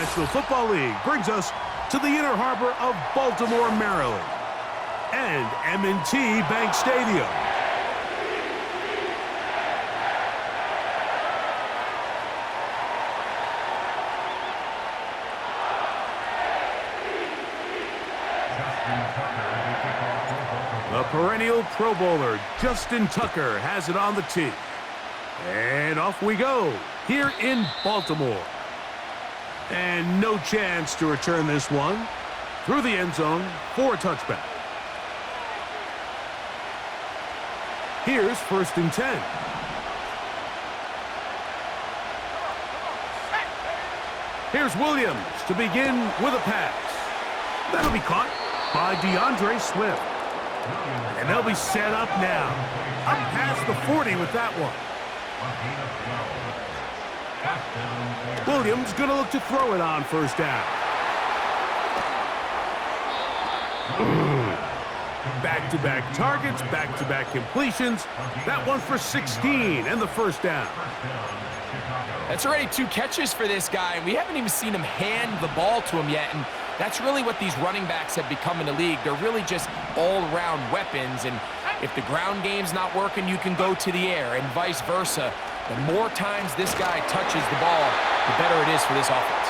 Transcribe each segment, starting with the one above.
National Football League brings us to the Inner Harbor of Baltimore, Maryland, and M&T Bank Stadium. The perennial Pro Bowler, Justin Tucker, has it on the tee. And off we go, here in Baltimore. And no chance to return this one through the end zone for a touchback. Here's 1st and 10. Here's Williams to begin with a pass. That'll be caught by DeAndre Swift. And they'll be set up now. Up past the 40 with that one. Williams going to look to throw it on 1st down. Back-to-back targets, back-to-back completions. That one for 16 and the 1st down. That's already 2 catches for this guy. We haven't even seen him hand the ball to him yet, and that's really what these running backs have become in the league. They're really just all-around weapons, and if the ground game's not working, you can go to the air, and vice versa. The more times this guy touches the ball, the better it is for this offense.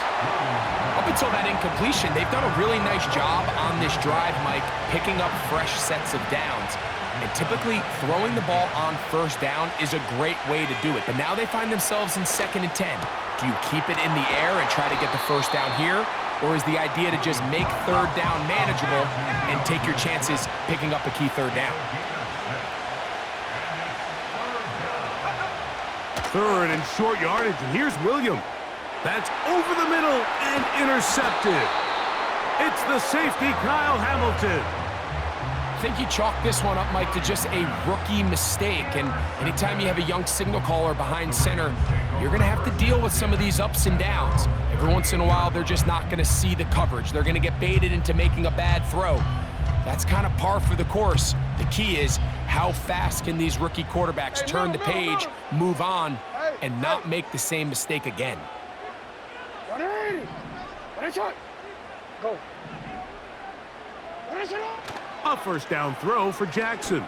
Up until that incompletion, they've done a really nice job on this drive, Mike, picking up fresh sets of downs. And typically, throwing the ball on 1st down is a great way to do it. But now they find themselves in 2nd and 10. Do you keep it in the air and try to get the 1st down here? Or is the idea to just make 3rd down manageable and take your chances picking up a key 3rd down? 3rd and short yardage, and here's Williams. That's over the middle and intercepted. It's the safety, Kyle Hamilton. I think you chalk this one up, Mike, to just a rookie mistake. And anytime you have a young signal caller behind center, you're going to have to deal with some of these ups and downs. Every once in a while, they're just not going to see the coverage. They're going to get baited into making a bad throw. That's kind of par for the course. The key is how fast can these rookie quarterbacks turn the page, move on, and not make the same mistake again. Go. A 1st down throw for Jackson.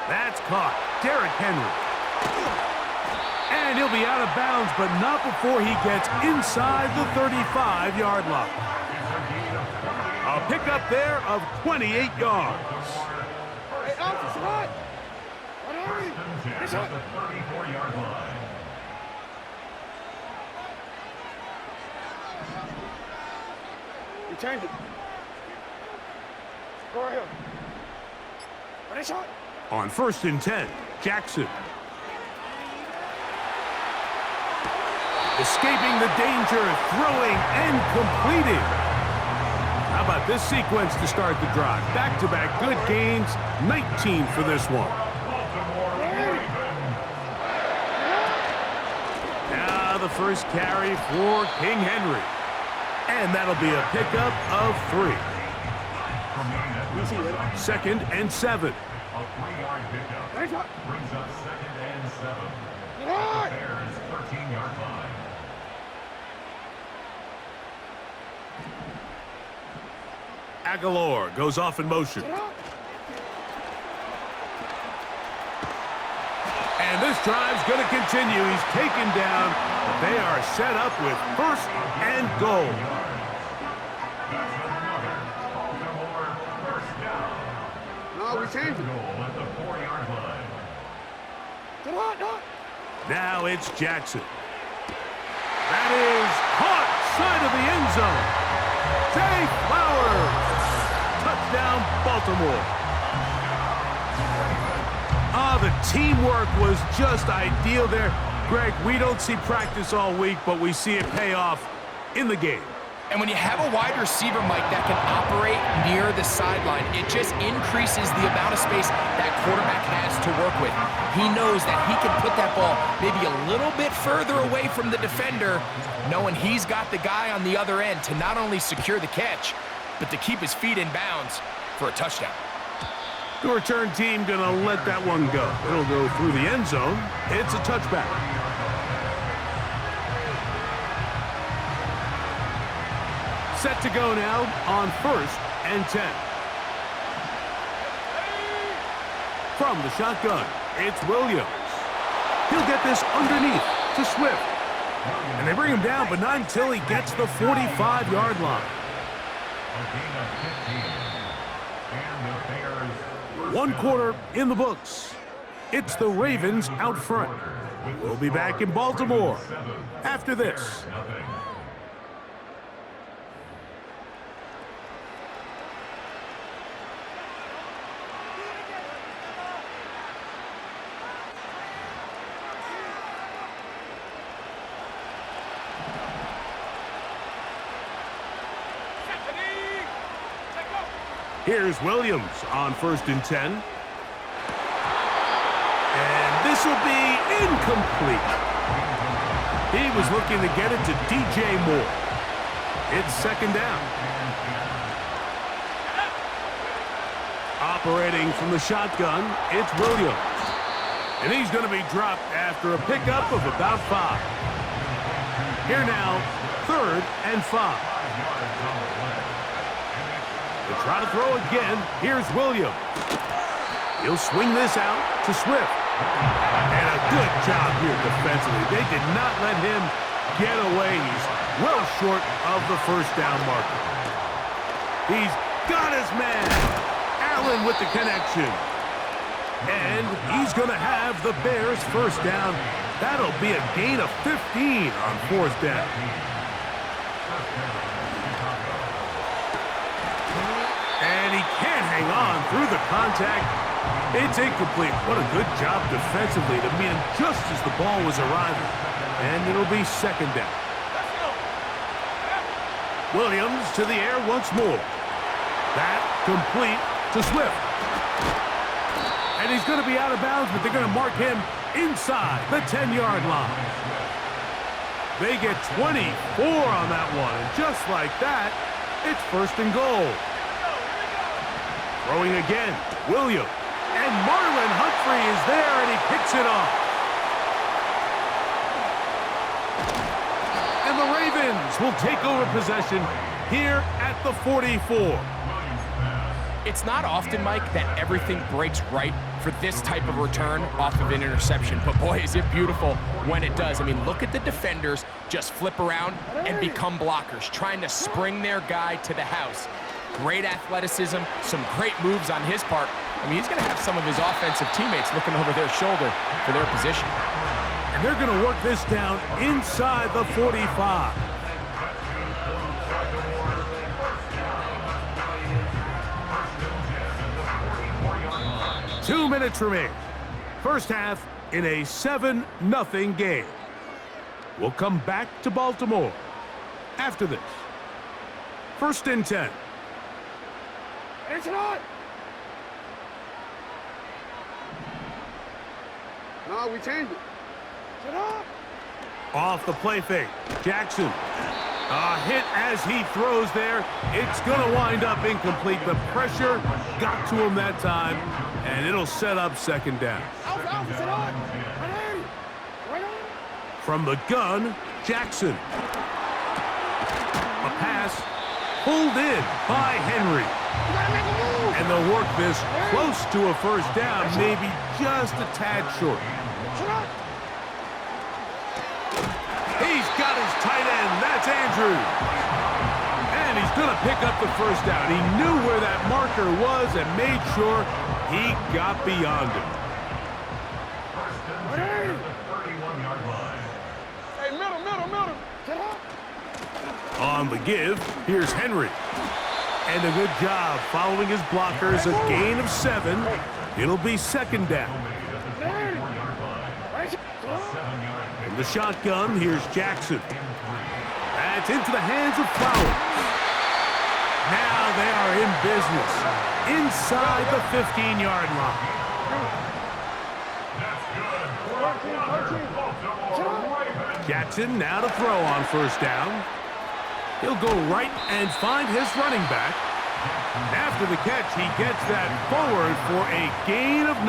That's caught. Derrick Henry. And he'll be out of bounds, but not before he gets inside the 35-yard line. A pickup there of 28 yards. Hey, Alpha, what? At the 34-yard line. You changed it. Go ahead. Ready, shot. On 1st and 10, Jackson. Escaping the danger, throwing and completing. How about this sequence to start the drive? Back-to-back good gains, 19 for this one. Now the 1st carry for King Henry. And that'll be a pickup of 3. 2nd and 7. A 3-yard pickup brings up 2nd and 7. The Bears' 13-yard line. Aguilar goes off in motion. And this drive's going to continue. He's taken down, but they are set up with 1st and goal. No, we changed it. At the 4-yard line. Now it's Jackson. That is caught side of the end zone. Zay Flowers. Touchdown, Baltimore. The teamwork was just ideal there. Greg, we don't see practice all week, but we see it pay off in the game. And when you have a wide receiver, Mike, that can operate near the sideline, it just increases the amount of space that quarterback has to work with. He knows that he can put that ball maybe a little bit further away from the defender, knowing he's got the guy on the other end to not only secure the catch, but to keep his feet in bounds for a touchdown. The return team going to let that one go. It'll go through the end zone. It's a touchback. Set to go now on 1st and 10. From the shotgun, it's Williams. He'll get this underneath to Swift. And they bring him down, but not until he gets the 45-yard line. One quarter in the books. It's the Ravens out front. We'll be back in Baltimore after this. Here's Williams on 1st and 10. And this will be incomplete. He was looking to get it to DJ Moore. It's 2nd down. Operating from the shotgun, it's Williams. And he's going to be dropped after a pickup of about 5. Here now, 3rd and 5. To try to throw again, here's Williams. He'll swing this out to Swift. And a good job here defensively. They did not let him get away. He's well short of the 1st down marker. He's got his man. Allen with the connection. And he's going to have the Bears 1st down. That'll be a gain of 15 on 4th down. And he can't hang on through the contact. It's incomplete. What a good job defensively to meet him just as the ball was arriving. And it'll be 2nd down. Williams to the air once more. That complete to Swift. And he's going to be out of bounds, but they're going to mark him inside the 10-yard line. They get 24 on that one. And just like that, it's 1st and goal. Throwing again, Williams. And Marlon Humphrey is there, and he picks it off. And the Ravens will take over possession here at the 44. It's not often, Mike, that everything breaks right for this type of return off of an interception. But, boy, is it beautiful when it does. I mean, look at the defenders just flip around and become blockers, trying to spring their guy to the house. Great athleticism, some great moves on his part. I mean, he's going to have some of his offensive teammates looking over their shoulder for their position. And they're going to work this down inside the 45. Two minutes remain. 1st half in a 7-0 game. We'll come back to Baltimore after this. 1st and 10. It's not. No, we changed it. Get up. Off the play fake. Jackson. A hit as he throws there. It's going to wind up incomplete. The pressure got to him that time, and it'll set up 2nd down. Alpha, sit on. Right on. From the gun, Jackson. A pass pulled in by Henry. You gotta make a move. And they'll work this close to a 1st down, maybe just a tad short. Shut up. He's got his tight end. That's Andrew. And he's going to pick up the 1st down. He knew where that marker was and made sure he got beyond it. Hey, middle. Get up. On the give, here's Henry. And a good job following his blockers, a gain of 7. It'll be 2nd down. In the shotgun, here's Jackson. That's into the hands of Flowers. Now they are in business inside the 15-yard line. Jackson now to throw on 1st down. He'll go right and find his running back. After the catch, he gets that forward for a gain of 9.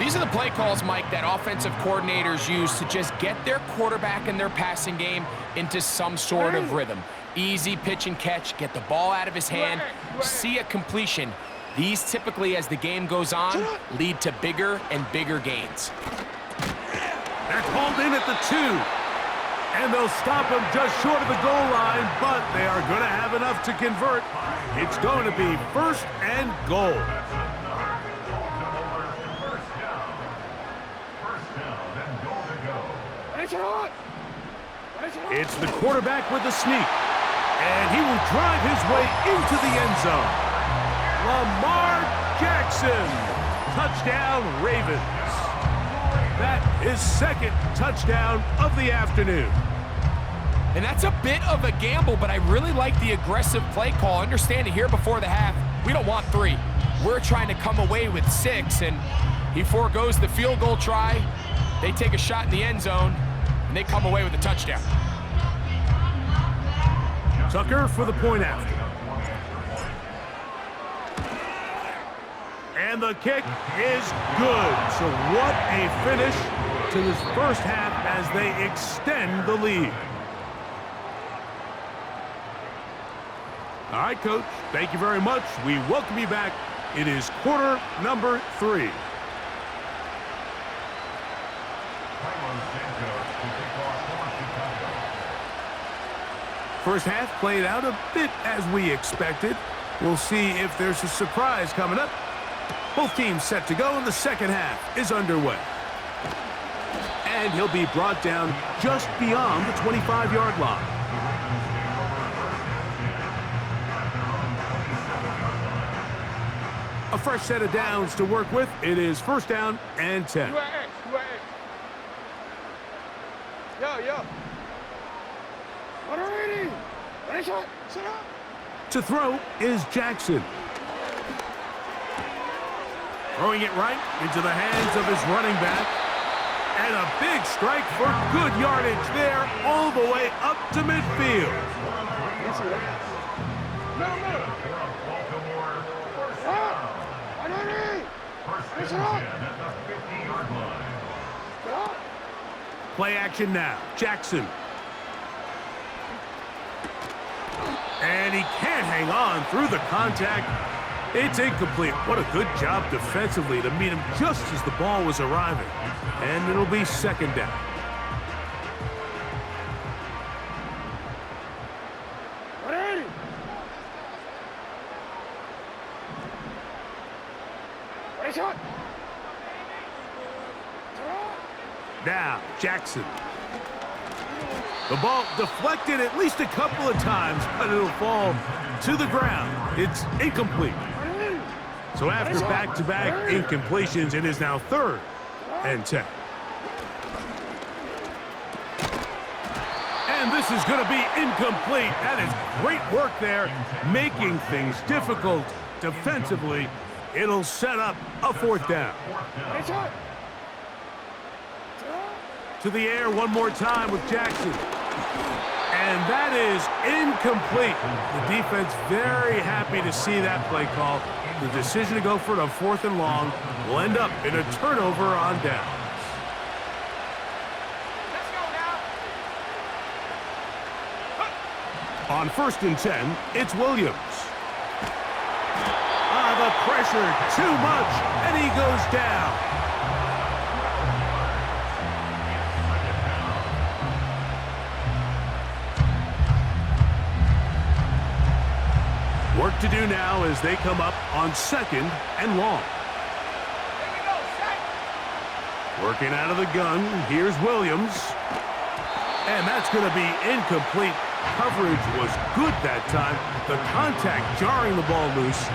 These are the play calls, Mike, that offensive coordinators use to just get their quarterback and their passing game into some sort of rhythm. Easy pitch and catch, get the ball out of his hand, see a completion. These typically, as the game goes on, lead to bigger and bigger gains. They're called in at the 2. And they'll stop him just short of the goal line, but they are going to have enough to convert. It's going to be 1st and goal. It's the quarterback with the sneak. And he will drive his way into the end zone. Lamar Jackson. Touchdown, Ravens. That is 2nd touchdown of the afternoon. And that's a bit of a gamble, but I really like the aggressive play call. Understanding here before the half, we don't want 3. We're trying to come away with 6, and he forgoes the field goal try. They take a shot in the end zone, and they come away with a touchdown. Tucker for the point after. And the kick is good. So what a finish to this first half as they extend the lead. All right, Coach, thank you very much. We welcome you back. It is quarter number 3. First half played out a bit as we expected. We'll see if there's a surprise coming up. Both teams set to go, and the second half is underway. And he'll be brought down just beyond the 25-yard line. A fresh set of downs to work with. It is 1st down and 10. Yo. To throw is Jackson. Throwing it right into the hands of his running back. And a big strike for good yardage there all the way up to midfield. Play action now. Jackson. And he can't hang on through the contact. It's incomplete. What a good job defensively to meet him just as the ball was arriving. And it'll be 2nd down. Now, Jackson. The ball deflected at least a couple of times, but it'll fall to the ground. It's incomplete. So after back-to-back incompletions, it is now 3rd and 10. And this is going to be incomplete. That is great work there, making things difficult defensively. It'll set up a 4th down. To the air one more time with Jackson. And that is incomplete. The defense very happy to see that play call. The decision to go for it on 4th and long will end up in a turnover on downs. Let's go now. On 1st and 10, it's Williams. The pressure, too much, and he goes down. Work to do now as they come up on 2nd and long. Here we go, set. Working out of the gun, here's Williams. And that's going to be incomplete. Coverage was good that time. The contact jarring the ball loose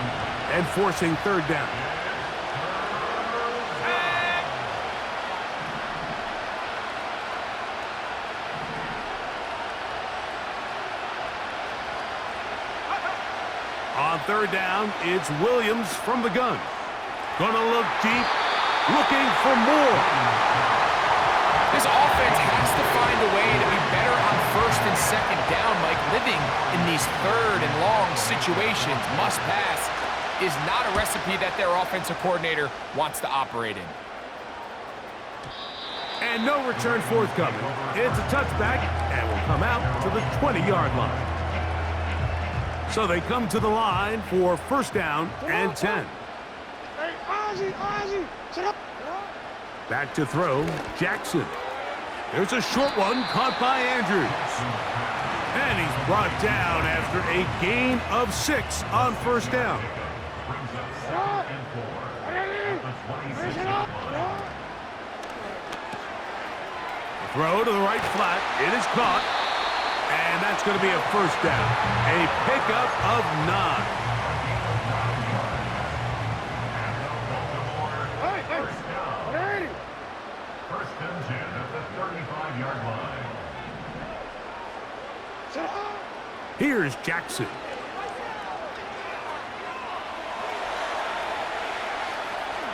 and forcing 3rd down. On 3rd down, it's Williams from the gun. Gonna look deep, looking for more. This offense has to find a way to be better on 1st and 2nd down, Mike. Living in these 3rd and long situations, must pass, is not a recipe that their offensive coordinator wants to operate in. And no return forthcoming. It's a touchback and will come out to the 20-yard line. So they come to the line for first down and 10. Hey, Ozzy, sit up. Back to throw, Jackson. There's a short one caught by Andrews. And he's brought down after a gain of 6 on first down. Throw to the right flat. It is caught. And that's going to be a first down. A pickup of 9. First and 10 at the 35-yard line. Here's Jackson.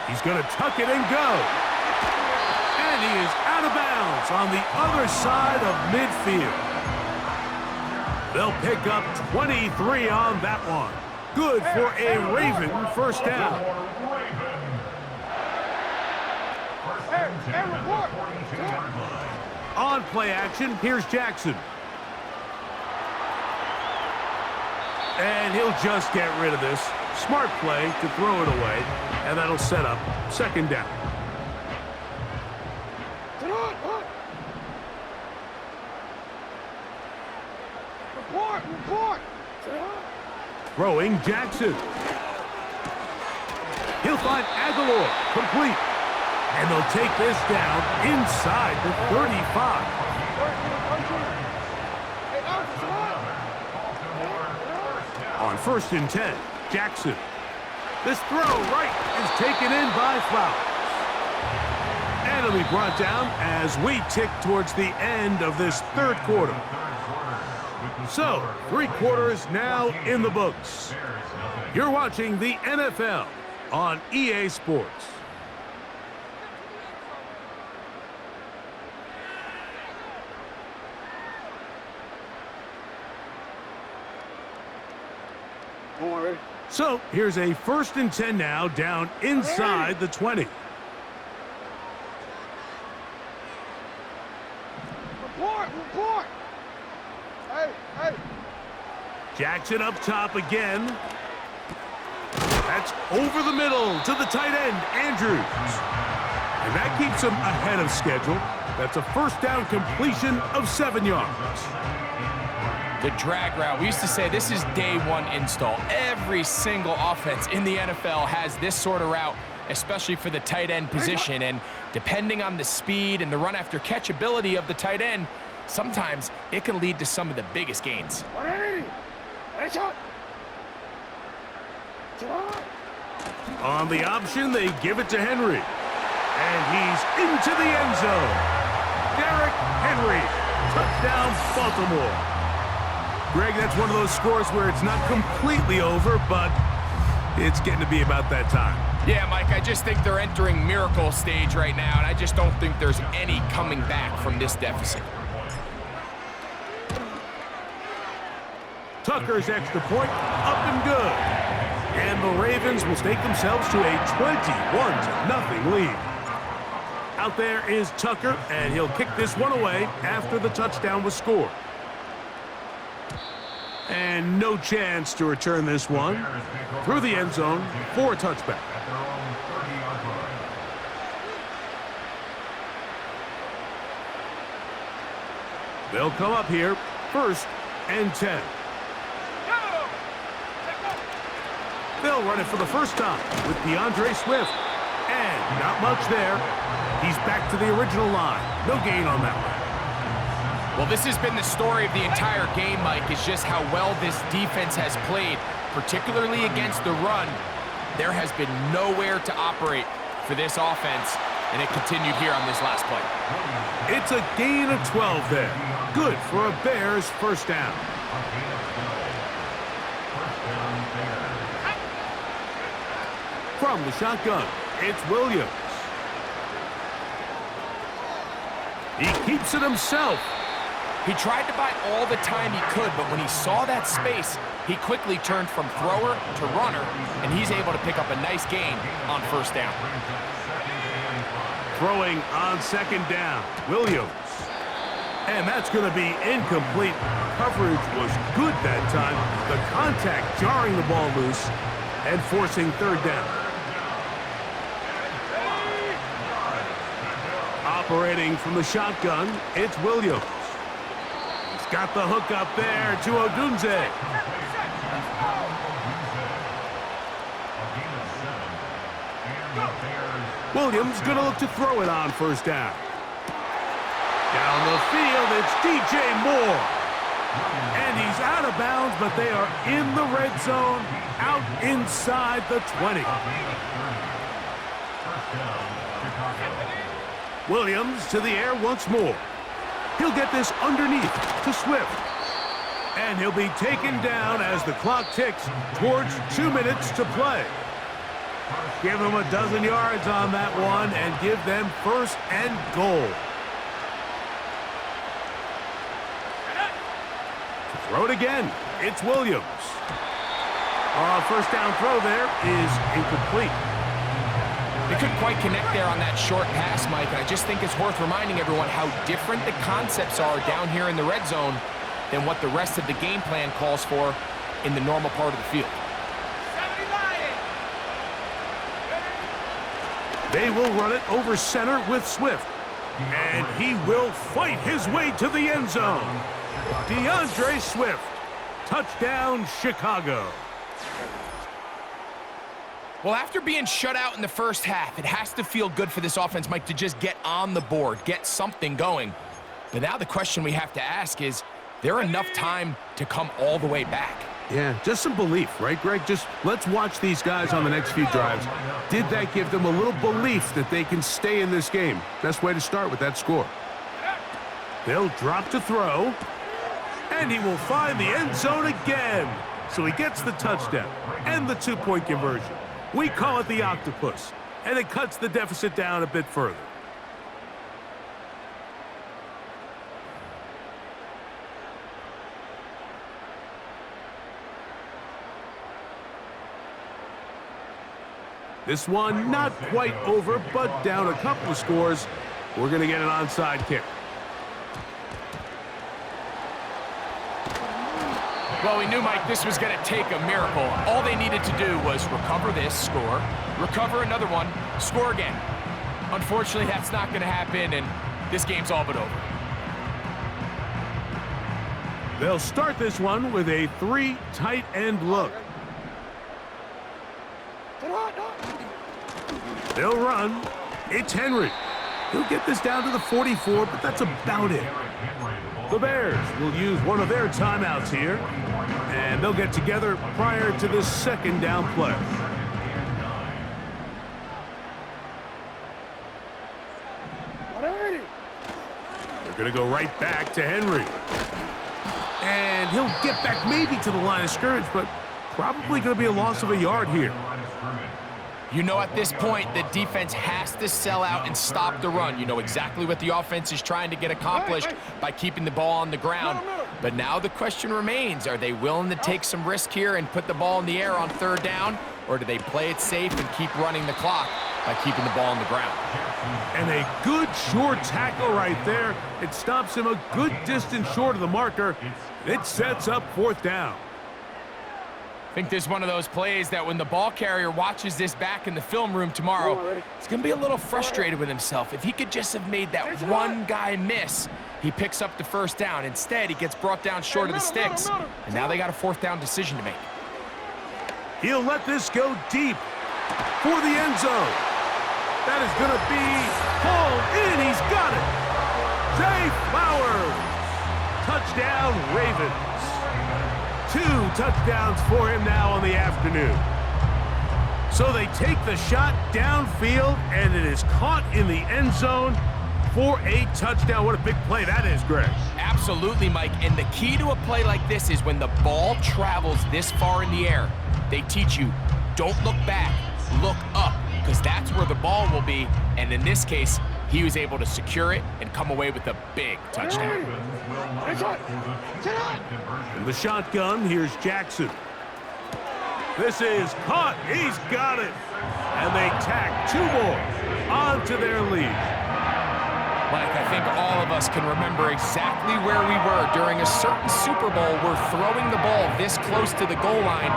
He's going to tuck it and go. And he is out of bounds on the other side of midfield. They'll pick up 23 on that one. Good for a Raven first down. On play action, here's Jackson. And he'll just get rid of this. Smart play to throw it away, and that'll set up second down. Report. Throwing Jackson. He'll find Aguilar, complete. And they'll take this down inside the 35. On first and 10, Jackson. This throw right is taken in by Flowers. And it'll be brought down as we tick towards the end of this third quarter. So, 3 quarters now in the books. You're watching the NFL on EA Sports. So, here's a first and 10 now, down inside the 20. Report. Hey. Jackson up top again. That's over the middle to the tight end, Andrews. And that keeps him ahead of schedule. That's a first down completion of 7 yards. The drag route. We used to say this is day one install. Every single offense in the NFL has this sort of route, especially for the tight end position. And depending on the speed and the run after catch ability of the tight end, sometimes it can lead to some of the biggest gains. On the option, they give it to Henry. And he's into the end zone. Derrick Henry, touchdown Baltimore. Greg, that's one of those scores where it's not completely over, but it's getting to be about that time. Yeah, Mike, I just think they're entering miracle stage right now, and I just don't think there's any coming back from this deficit. Tucker's extra point, up and good. And the Ravens will stake themselves to a 21-0 lead. Out there is Tucker, and he'll kick this one away after the touchdown was scored. And no chance to return this one through the end zone for a touchback. They'll come up here, first and 10. They'll run it for the first time with DeAndre Swift. And not much there. He's back to the original line. No gain on that one. Well, this has been the story of the entire game, Mike, is just how well this defense has played, particularly against the run. There has been nowhere to operate for this offense, and it continued here on this last play. It's a gain of 12 there. Good for a Bears first down. From the shotgun, it's Williams. He keeps it himself. He tried to buy all the time he could, but when he saw that space, he quickly turned from thrower to runner, and he's able to pick up a nice gain on first down. throwing on second down. Williams. And that's going to be incomplete. Coverage was good that time. The contact jarring the ball loose and forcing third down. Operating from the shotgun, it's Williams. He's got the hook up there to Odunze. Williams going to look to throw it on first down. Down the field, it's DJ Moore. And he's out of bounds, but they are in the red zone, out inside the 20. Williams to the air once more. He'll get this underneath to Swift. And he'll be taken down as the clock ticks towards 2 minutes to play. Give them a dozen yards on that one and give them first and goal. Throw it again. It's Williams. First down throw there is incomplete. They couldn't quite connect there on that short pass, Mike, and I just think it's worth reminding everyone how different the concepts are down here in the red zone than what the rest of the game plan calls for in the normal part of the field. They will run it over center with Swift. And he will fight his way to the end zone. DeAndre Swift. Touchdown, Chicago. Well, after being shut out in the first half, it has to feel good for this offense, Mike, to just get on the board, get something going. But now the question we have to ask is there enough time to come all the way back? Yeah, just some belief, right, Greg? Just let's watch these guys on the next few drives. Did that give them a little belief that they can stay in this game? Best way to start with that score. They'll drop to throw, and he will find the end zone again. So he gets the touchdown and the two-point conversion. We call it the octopus, and it cuts the deficit down a bit further. This one not quite over, but down a couple of scores. We're going to get an onside kick. Well, we knew, Mike, this was going to take a miracle. All they needed to do was recover this, score, recover another one, score again. Unfortunately, that's not going to happen, and this game's all but over. They'll start this one with a 3 tight end look. They'll run. It's Henry. He'll get this down to the 44, but that's about it. The Bears will use one of their timeouts here, and they'll get together prior to this second down play. They're going to go right back to Henry. And he'll get back maybe to the line of scrimmage, but probably going to be a loss of a yard here. You know, at this point, the defense has to sell out and stop the run. You know exactly what the offense is trying to get accomplished by keeping the ball on the ground. But now the question remains, are they willing to take some risk here and put the ball in the air on third down? Or do they play it safe and keep running the clock by keeping the ball on the ground? And a good short tackle right there. It stops him a good distance short of the marker. It sets up fourth down. I think this is one of those plays that when the ball carrier watches this back in the film room tomorrow, he's going to be a little frustrated with himself. If he could just have made that one guy miss, he picks up the first down. Instead, he gets brought down short of the sticks, and now they got a fourth down decision to make. He'll let this go deep for the end zone. That is going to be hauled in. He's got it. Zay Flowers. Touchdown, Ravens. 2 touchdowns for him now on the afternoon. So they take the shot downfield, and it is caught in the end zone for a touchdown. What a big play that is, Greg. Absolutely, Mike. And the key to a play like this is when the ball travels this far in the air, they teach you, don't look back, look up, because that's where the ball will be. And in this case, he was able to secure it and come away with a big touchdown. In the shotgun, here's Jackson. This is caught. He's got it. And they tack 2 more onto their lead. Mike, I think all of us can remember exactly where we were during a certain Super Bowl where throwing the ball this close to the goal line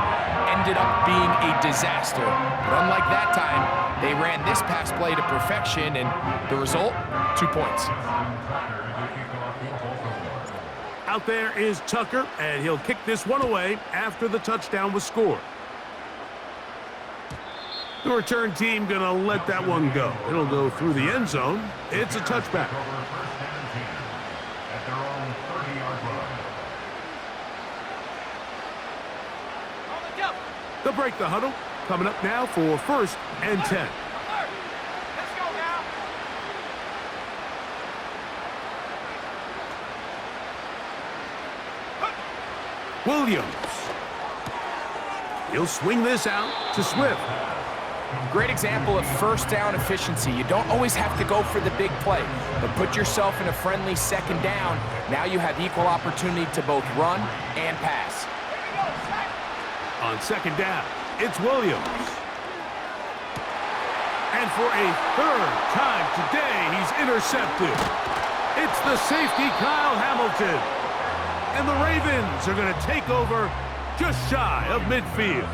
ended up being a disaster. But unlike that time, they ran this pass play to perfection, and the result, 2 points. Out there is Tucker, and he'll kick this one away after the touchdown was scored. The return team gonna let that one go. It'll go through the end zone. It's a touchback. They'll break the huddle. Coming up now for 1st and 10. Let's go now. Williams. He'll swing this out to Swift. Great example of first down efficiency. You don't always have to go for the big play, but put yourself in a friendly second down. Now you have equal opportunity to both run and pass. On second down, it's Williams. And for a 3rd time today, he's intercepted. It's the safety, Kyle Hamilton. And the Ravens are going to take over just shy of midfield.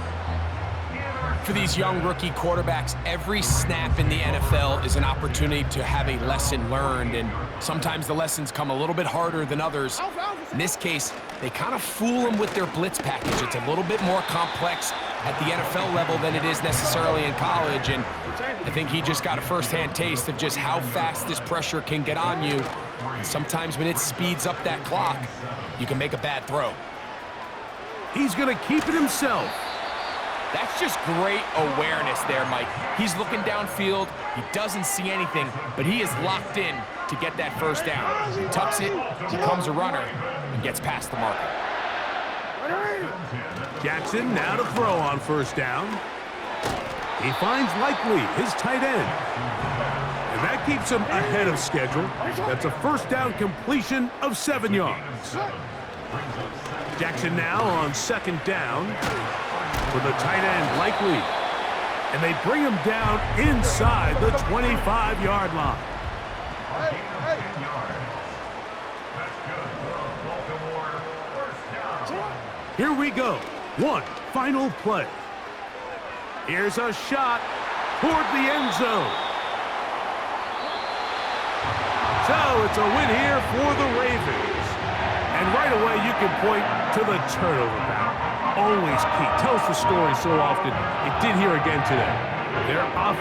For these young rookie quarterbacks, every snap in the NFL is an opportunity to have a lesson learned, and sometimes the lessons come a little bit harder than others. In this case, they kind of fool them with their blitz package. It's a little bit more complex at the NFL level than it is necessarily in college, and I think he just got a first-hand taste of just how fast this pressure can get on you. And sometimes when it speeds up that clock, you can make a bad throw. He's going to keep it himself. That's just great awareness there, Mike. He's looking downfield. He doesn't see anything, but he is locked in to get that first down. He tucks it, becomes a runner, and gets past the marker. Jackson now to throw on 1st down. He finds Likely, his tight end. And that keeps him ahead of schedule. That's a 1st down completion of 7 yards. Jackson now on 2nd down with the tight end Likely. And they bring him down inside the 25-yard line. Here we go. One final play. Here's a shot toward the end zone. So it's a win here for the Ravens. And right away you can point to the turnover battle. Always key. Tells the story so often. It did here again today. Their offense